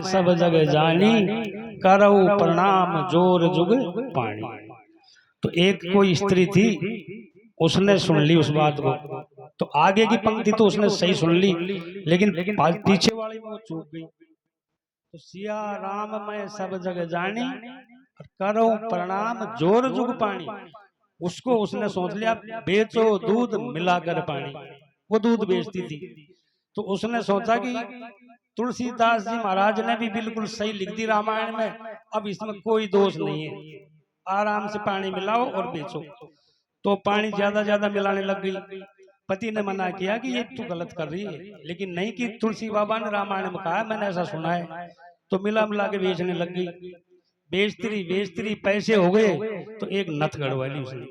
सब जग जानी, करऊ प्रणाम जोर जुग पानी। तो एक कोई स्त्री थी, उसने सुन ली उस बात को, तो आगे की पंक्ति तो उसने सही सुन ली, लेकिन पीछे वाली में वो चूक गई। तो सिया राम मैं सब जग जानी, करो प्रणाम जोर जुग पानी। उसको उसने सोच लिया बेचो दूध मिलाकर पानी, वो दूध बेचती थी। तो उसने सोचा कि तुलसीदास जी महाराज ने भी बिल्कुल सही लिख दी रामायण में, अब इसमें कोई दोष नहीं है, आराम से पानी मिलाओ और बेचो। तो पानी ज्यादा मिलाने लग गई। पति ने मना किया कि ये तू गलत कर रही है, लेकिन नहीं कि तुलसी बाबा ने रामायण में कहा, मैंने ऐसा सुना है। तो मिला के बेचने लग गई। बेचती पैसे हो गए, तो एक नथ गढ़वा ली उसने।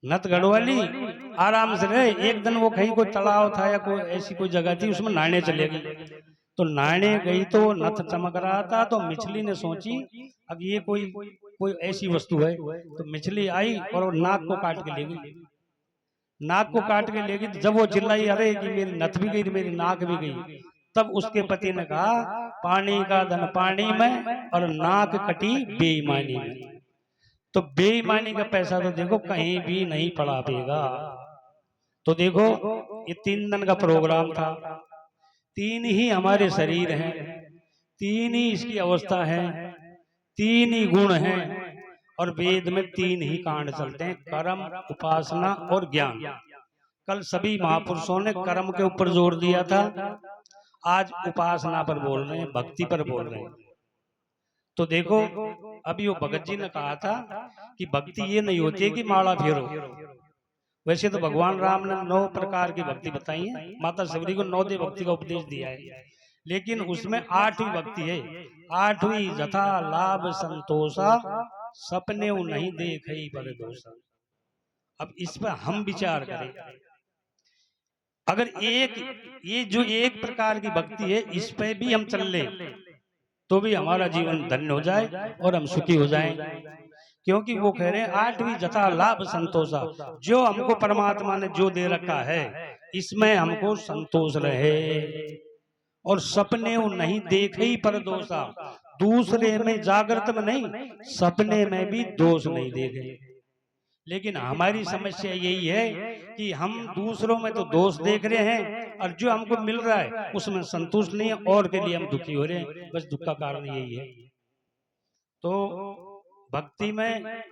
नथ गढ़वा ली, आराम से रहे। एक दिन वो कहीं कोई तालाब था या कोई ऐसी कोई जगह थी, उसमें नहाने चले गई। तो नहाने गई तो नथ चमक रहा था, तो मछली ने सोची अब ये कोई ऐसी वस्तु है। तो मछली आई और वो नाक को काट के ले गई। नाक को काट के ले गई, तो जब वो चिल्लाई अरे कि मेरी नथ भी गई, मेरी नाक भी गई, तब उसके पति ने कहा पानी का धन पानी में और नाक कटी बेईमानी में। तो बेईमानी का पैसा तो देखो कहीं भी नहीं पड़ा पेगा। तो देखो ये 3 दिन का प्रोग्राम था, 3 ही हमारे शरीर हैं, 3 ही इसकी अवस्था है, 3 ही गुण हैं, और वेद में 3 ही कांड चलते हैं, कर्म, उपासना और ज्ञान। कल सभी महापुरुषों ने कर्म के ऊपर जोर दिया था, आज उपासना पर बोल रहे हैं, भक्ति पर बोल रहे हैं। तो देखो अभी वो भगत जी ने कहा था कि भक्ति ये नहीं होती है कि माला फेरो। वैसे तो भगवान राम ने 9 प्रकार की भक्ति बताई है, माता शबरी को 9 दे भक्ति का उपदेश दिया है, लेकिन उसमें 8वीं भक्ति है। 8वीं जथा लाभ संतोषा, सपने नहीं देखे पर दोषा। अब इस पर हम विचार करें, अगर ये जो एक प्रकार की भक्ति है, इस पे भी हम चल ले तो भी हमारा जीवन धन्य हो जाए और हम सुखी हो जाएं। क्योंकि वो कह रहे हैं 8वीं जथा लाभ संतोषा, जो हमको परमात्मा ने जो दे रखा है इसमें हमको संतोष रहे, और सपने वो नहीं देखे ही पर दोषा। दूसरे में जागृत में नहीं, सपने में भी दोष नहीं देखे। लेकिन हमारी समस्या यही है कि हम दूसरों में तो दोष देख रहे हैं, और जो हमको मिल रहा है उसमें संतुष्ट नहीं है, और के लिए हम दुखी हो रहे हैं। बस दुख का कारण यही है। तो भक्ति में